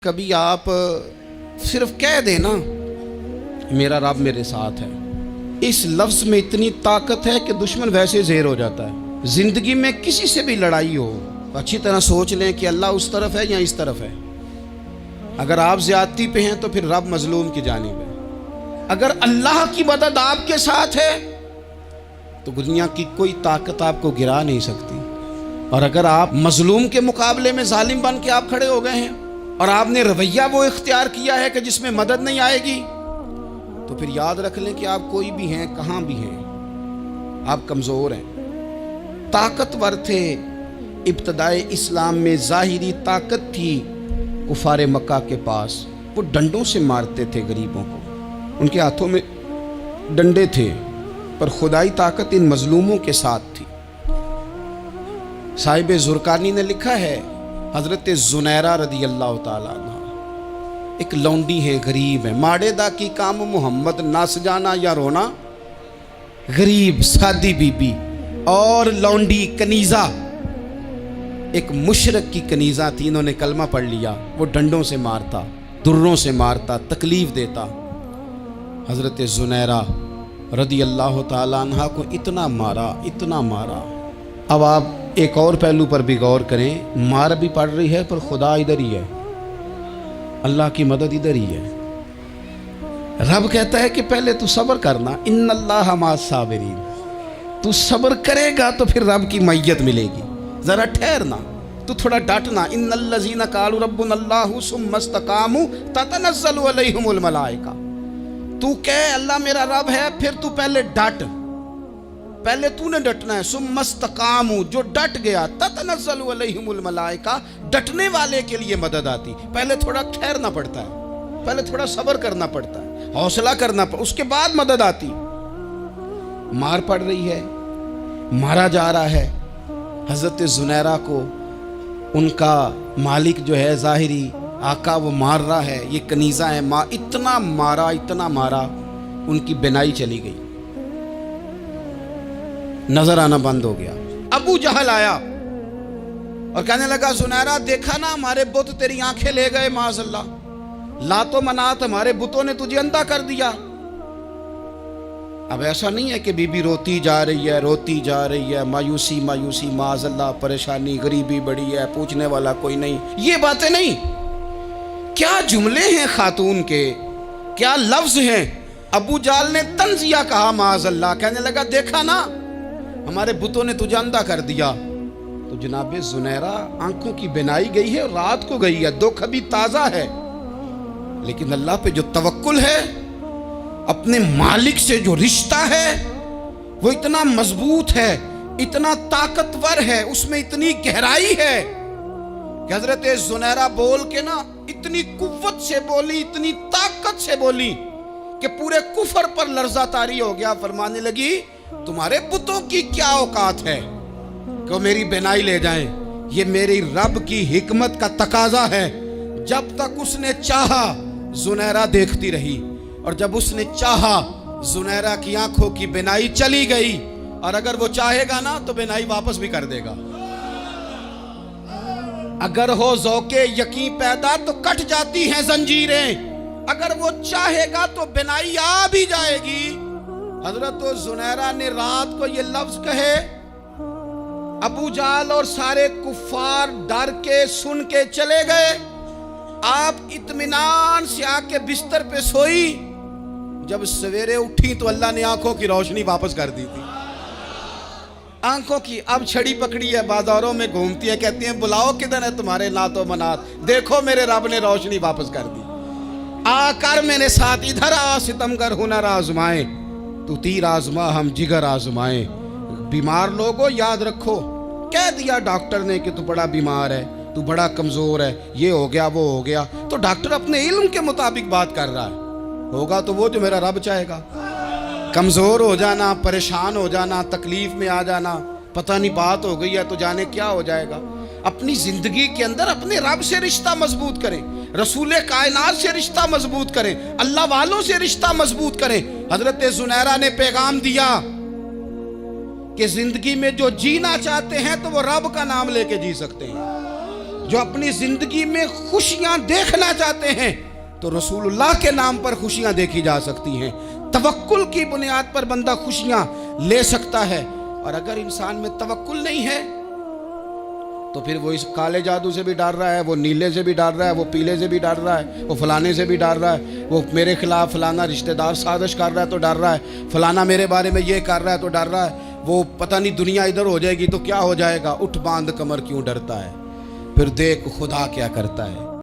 کبھی آپ صرف کہہ دینا میرا رب میرے ساتھ ہے، اس لفظ میں اتنی طاقت ہے کہ دشمن ویسے زیر ہو جاتا ہے۔ زندگی میں کسی سے بھی لڑائی ہو اچھی طرح سوچ لیں کہ اللہ اس طرف ہے یا اس طرف ہے۔ اگر آپ زیادتی پہ ہیں تو پھر رب مظلوم کی جانب ہے۔ اگر اللہ کی مدد آپ کے ساتھ ہے تو دنیا کی کوئی طاقت آپ کو گرا نہیں سکتی۔ اور اگر آپ مظلوم کے مقابلے میں ظالم بن کے آپ کھڑے ہو گئے ہیں اور آپ نے رویہ وہ اختیار کیا ہے کہ جس میں مدد نہیں آئے گی، تو پھر یاد رکھ لیں کہ آپ کوئی بھی ہیں، کہاں بھی ہیں، آپ کمزور ہیں۔ طاقتور تھے ابتدائے اسلام میں، ظاہری طاقت تھی کفار مکہ کے پاس، وہ ڈنڈوں سے مارتے تھے غریبوں کو، ان کے ہاتھوں میں ڈنڈے تھے، پر خدائی طاقت ان مظلوموں کے ساتھ تھی۔ صاحب زرقانی نے لکھا ہے، حضرت زنیرہ رضی اللہ تعالیٰ عنہ ایک لونڈی ہے، غریب ہے، ماڑے دا کی کام محمد نس جانا یا رونا، غریب سادی بی بی اور لونڈی کنیزہ، ایک مشرک کی کنیزہ تھی، انہوں نے کلمہ پڑھ لیا، وہ ڈنڈوں سے مارتا، دروں سے مارتا، تکلیف دیتا۔ حضرت زنیرہ رضی اللہ تعالیٰ عنہ کو اتنا مارا، اتنا مارا۔ اب آپ ایک اور پہلو پر بھی غور کریں، مار بھی پڑ رہی ہے پر خدا ادھر ہی ہے، اللہ کی مدد ادھر ہی ہے۔ رب کہتا ہے کہ پہلے تو صبر کرنا، ان اللہ مع الصابرین، تو صبر کرے گا تو پھر رب کی معیت ملے گی، ذرا ٹھہرنا، تو تھوڑا ڈٹنا۔ ان الذین قالوا ربنا اللہ ثم استقاموا تتنزل علیہم الملائکہ، تو کہے اللہ میرا رب ہے، پھر تو پہلے ڈٹ، پہلے تو نے ڈٹنا ہے۔ ثم استقاموا، جو ڈٹ گیا، تتنزل علیہم الملائکہ، ڈٹنے والے کے لیے مدد آتی۔ پہلے تھوڑا ٹھہرنا پڑتا ہے، پہلے تھوڑا صبر کرنا پڑتا ہے، حوصلہ کرنا پڑتا، اس کے بعد مدد آتی۔ مار پڑ رہی ہے، مارا جا رہا ہے حضرت زنیرہ کو، ان کا مالک جو ہے ظاہری آقا وہ مار رہا ہے، یہ کنیزہ ہے، اتنا مارا، اتنا مارا، ان کی بینائی چلی گئی، نظر آنا بند ہو گیا۔ ابو جہل آیا اور کہنے لگا زنیرہ دیکھا نا ہمارے بت تیری آنکھیں لے گئے، معاذ اللہ، لات و منات ہمارے بتوں نے تجھے اندھا کر دیا۔ اب ایسا نہیں ہے کہ بی بی روتی جا رہی ہے، روتی جا رہی ہے، مایوسی مایوسی، معاذ اللہ، پریشانی، غریبی بڑی ہے، پوچھنے والا کوئی نہیں، یہ باتیں نہیں۔ کیا جملے ہیں خاتون کے، کیا لفظ ہیں۔ ابو جہل نے تنزیہ کہا، معاذ اللہ، کہنے لگا دیکھا نا ہمارے بتوں نے تجھے اندھا کر دیا۔ تو جناب زنیرہ آنکھوں کی بینائی گئی ہے، رات کو گئی ہے، دکھ ابھی تازہ ہے، لیکن اللہ پہ جو توکل ہے، اپنے مالک سے جو رشتہ ہے، وہ اتنا مضبوط ہے، اتنا طاقتور ہے، اس میں اتنی گہرائی ہے کہ حضرت زنیرہ بول کے نا اتنی قوت سے بولی، اتنی طاقت سے بولی کہ پورے کفر پر لرزہ طاری ہو گیا۔ فرمانے لگی تمہارے بتوں کی کیا اوقات ہے کہ وہ میری بینائی لے جائیں، یہ میری رب کی حکمت کا تقاضا ہے۔ جب تک اس نے چاہا زنیرہ دیکھتی رہی، اور جب اس نے چاہا زنیرہ کی آنکھوں کی بینائی چلی گئی، اور اگر وہ چاہے گا نا تو بینائی واپس بھی کر دے گا۔ اگر ہو ذوق یقین پیدا تو کٹ جاتی ہیں زنجیریں، اگر وہ چاہے گا تو بینائی آ بھی جائے گی۔ حضرت زنیرہ نے رات کو یہ لفظ کہے، ابو جہل اور سارے کفار ڈر کے سن کے چلے گئے، آپ اطمینان سے آ کے بستر پہ سوئی۔ جب سویرے اٹھی تو اللہ نے آنکھوں کی روشنی واپس کر دی تھی، آنکھوں کی۔ اب چھڑی پکڑی ہے، بازاروں میں گھومتی ہے، کہتی ہیں بلاؤ کدھر ہے تمہارے لات و منات، دیکھو میرے رب نے روشنی واپس کر دی، آ کر میرے ساتھ ادھر آ، ستمگر ہنر آزمائیں، تو تیر آزما ہم جگر آزمائیں۔ بیمار لوگوں یاد رکھو، کہہ دیا ڈاکٹر نے کہ تو بڑا بیمار ہے، تو بڑا کمزور ہے، یہ ہو گیا وہ ہو گیا، تو ڈاکٹر اپنے علم کے مطابق بات کر رہا ہے، ہوگا تو وہ جو میرا رب چاہے گا۔ کمزور ہو جانا، پریشان ہو جانا، تکلیف میں آ جانا، پتہ نہیں بات ہو گئی ہے تو جانے کیا ہو جائے گا۔ اپنی زندگی کے اندر اپنے رب سے رشتہ مضبوط کریں، رسول کائنات سے رشتہ مضبوط کریں، اللہ والوں سے رشتہ مضبوط کریں۔ حضرت زنیرہ نے پیغام دیا کہ زندگی میں جو جینا چاہتے ہیں تو وہ رب کا نام لے کے جی سکتے ہیں، جو اپنی زندگی میں خوشیاں دیکھنا چاہتے ہیں تو رسول اللہ کے نام پر خوشیاں دیکھی جا سکتی ہیں. توکل کی بنیاد پر بندہ خوشیاں لے سکتا ہے. اور اگر انسان میں توکل نہیں ہے تو پھر وہ اس کالے جادو سے بھی ڈر رہا ہے, وہ نیلے سے بھی ڈر رہا ہے, وہ پیلے سے بھی ڈر رہا ہے, وہ فلانے سے بھی ڈر رہا ہے, وہ میرے خلاف فلانا رشتہ دار سازش کر رہا ہے تو ڈر رہا ہے, فلانا میرے بارے میں یہ کر رہا ہے تو ڈر رہا ہے, وہ پتہ نہیں دنیا ادھر ہو جائے گی تو کیا ہو جائے گا. اٹھ باندھ کمر کیوں ڈرتا ہے, پھر دیکھ خدا کیا کرتا ہے.